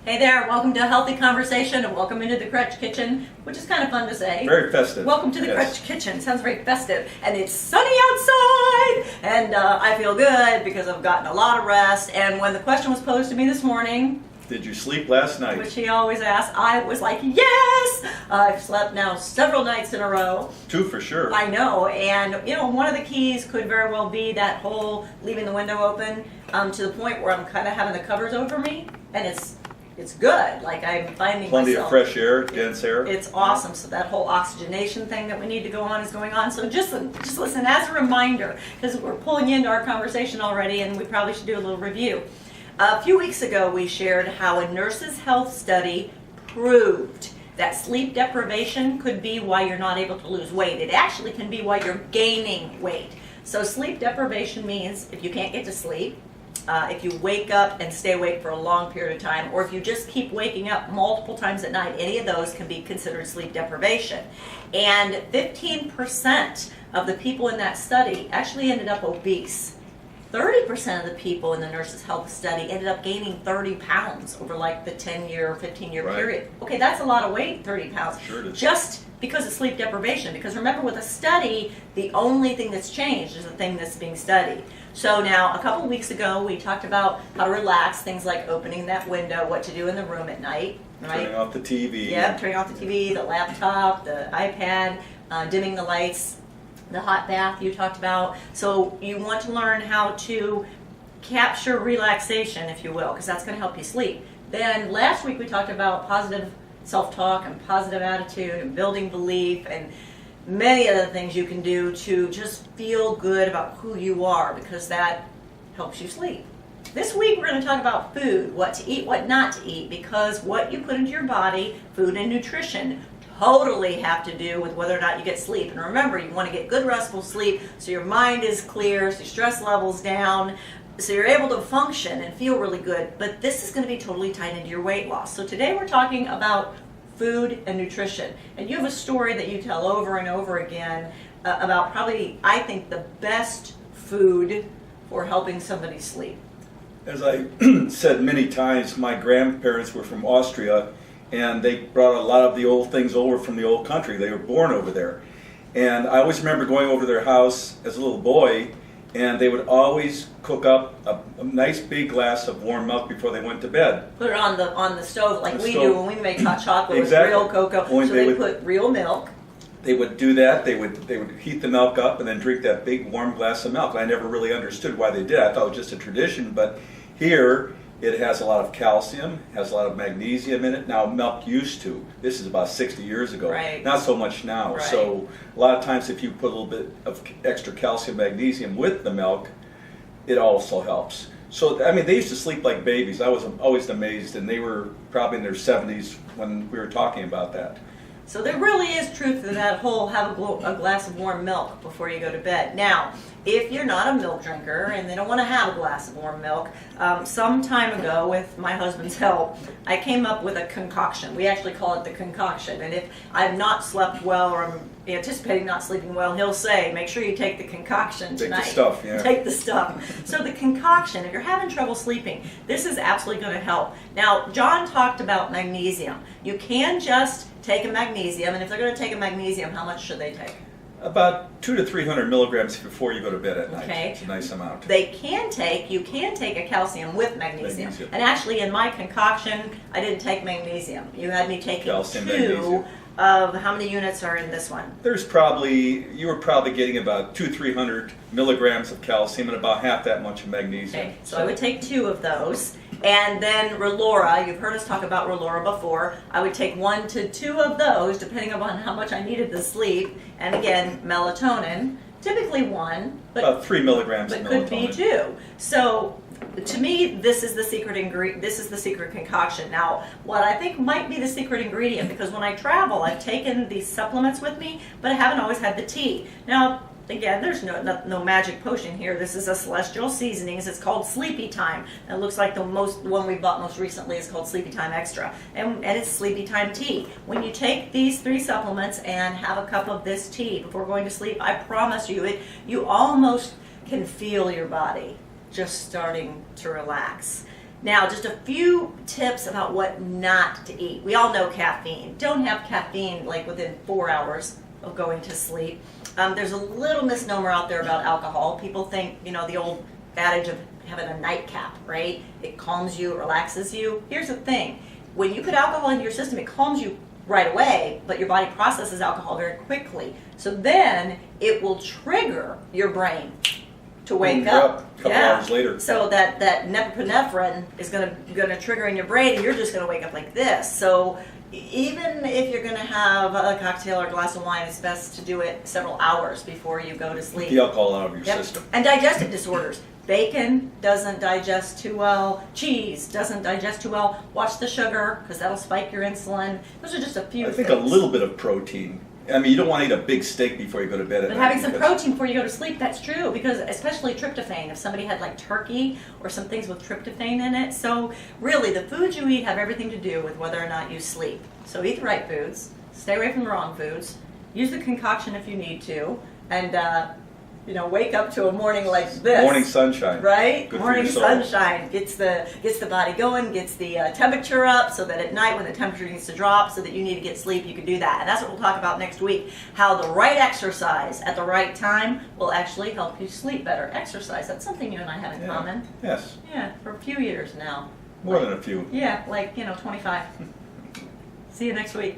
Hey there, welcome to a Healthy Conversation and welcome into the Krech Kitchen, which is kind of fun to say. Very festive. Welcome to the Krech Kitchen. Sounds very festive. And it's sunny outside and I feel good because I've gotten a lot of rest. And when the question was posed to me this morning, did you sleep last night? Which he always asks, I was like, yes! I've slept now several nights in a row. 2 for sure. I know, and you know, one of the keys could very well be that whole leaving the window open to the point where I'm kind of having the covers over me, and it's good. Like I'm finding plenty myself. of fresh air, dense air. It's awesome. So that whole oxygenation thing that we need to go on is going on. So just listen as a reminder, because we're pulling you into our conversation already, and we probably should do a little review. A few weeks ago, we shared how a nurse's health study proved that sleep deprivation could be why you're not able to lose weight. It actually can be why you're gaining weight. So sleep deprivation means if you can't get to sleep, if you wake up and stay awake for a long period of time, or if you just keep waking up multiple times at night, any of those can be considered sleep deprivation. And 15% of the people in that study actually ended up obese. 30% of the people in the nurse's health study ended up gaining 30 pounds over like the 10-year or 15-year period. Okay, that's a lot of weight, 30 pounds. Sure it is. Just because of sleep deprivation. Because remember, with a study, the only thing that's changed is the thing that's being studied. So now, a couple of weeks ago, we talked about how to relax, things like opening that window, what to do in the room at night. Right? Turning off the TV. Yep, turning off the TV, the laptop, the iPad, dimming the lights. The hot bath you talked about. So you want to learn how to capture relaxation, if you will, because that's going to help you sleep. Then last week we talked about positive self-talk and positive attitude and building belief and many other things you can do to just feel good about who you are, because that helps you sleep. This week we're going to talk about food, what to eat, what not to eat, because what you put into your body, food and nutrition, totally have to do with whether or not you get sleep. And remember, you want to get good restful sleep so your mind is clear, so your stress level's down, so you're able to function and feel really good. But this is going to be totally tied into your weight loss. So today we're talking about food and nutrition. And you have a story that you tell over and over again about probably, I think, the best food for helping somebody sleep. As I said many times, my grandparents were from Austria, and they brought a lot of the old things over from the old country. They were born over there. And I always remember going over to their house as a little boy, and they would always cook up a nice big glass of warm milk before they went to bed. Put it on the stove like we stove. do when we make hot chocolate Exactly. with real cocoa. When so they they would put real milk. They would do that. They would heat the milk up and then drink that big warm glass of milk. I never really understood why they did. I thought it was just a tradition, but here it has a lot of calcium, has a lot of magnesium in it. Now, milk used to. This is about 60 years ago. Right. Not so much now. Right. So a lot of times if you put a little bit of extra calcium, magnesium with the milk, it also helps. So, I mean, they used to sleep like babies. I was always amazed, and they were probably in their 70s when we were talking about that. So there really is truth to that whole have a glass of warm milk before you go to bed. Now, if you're not a milk drinker and they don't want to have a glass of warm milk, some time ago with my husband's help, I came up with a concoction. We actually call it the concoction. And if I've not slept well or I'm anticipating not sleeping well, he'll say, make sure you take the concoction tonight. Take the stuff, yeah. Take the stuff. So the concoction, if you're having trouble sleeping, this is absolutely going to help. Now, John talked about magnesium. You can just take a magnesium, and if they're going to take a magnesium, how much should they take? About 200 to 300 milligrams before you go to bed at night. Okay. It's a nice amount. You can take a calcium with magnesium. And actually in my concoction, I didn't take magnesium. You had me taking Calcium, 2 magnesium. of, how many units are in this one? You were probably getting about 200-300 milligrams of calcium and about half that much of magnesium. Okay, so I would take 2 of those. And then Relora, you've heard us talk about Relora before. I would take 1 to 2 of those, depending upon how much I needed to sleep. And again, melatonin, typically 1, but about 3 milligrams of but melatonin. could be 2. So to me, this is the secret ingredient. This is the secret concoction. Now, what I think might be the secret ingredient, because when I travel, I've taken these supplements with me, but I haven't always had the tea. Now, again, there's no magic potion here. This is a Celestial Seasonings. It's called Sleepy Time. It looks like the one we bought most recently is called Sleepy Time Extra. And it's Sleepy Time tea. When you take these 3 supplements and have a cup of this tea before going to sleep, I promise you, you almost can feel your body just starting to relax. Now, just a few tips about what not to eat. We all know caffeine. Don't have caffeine like within 4 hours of going to sleep. There's a little misnomer out there about alcohol. People think, the old adage of having a nightcap, right? It calms you, it relaxes you. Here's the thing. When you put alcohol into your system, it calms you right away, but your body processes alcohol very quickly. So then it will trigger your brain to wake up. A couple hours later. So that norepinephrine is gonna trigger in your brain, and you're just gonna wake up like this. So even if you're gonna have a cocktail or a glass of wine, it's best to do it several hours before you go to sleep. The alcohol out of your system. And digestive disorders. Bacon doesn't digest too well. Cheese doesn't digest too well. Watch the sugar, because that'll spike your insulin. Those are just a few I think things. a little bit of protein. I mean, you don't want to eat a big steak before you go to bed at But night. having some protein before you go to sleep, that's true, because especially tryptophan, if somebody had like turkey or some things with tryptophan in it. So really, the foods you eat have everything to do with whether or not you sleep. So eat the right foods, stay away from the wrong foods, use the concoction if you need to, and wake up to a morning like this. Morning sunshine. Right? Good for Morning your soul. sunshine gets the body going, gets the temperature up, so that at night when the temperature needs to drop, so that you need to get sleep, you can do that. And that's what we'll talk about next week. How the right exercise at the right time will actually help you sleep better. Exercise, that's something you and I have in common. Yes. Yeah, for a few years now. More than a few. Yeah, 25. See you next week.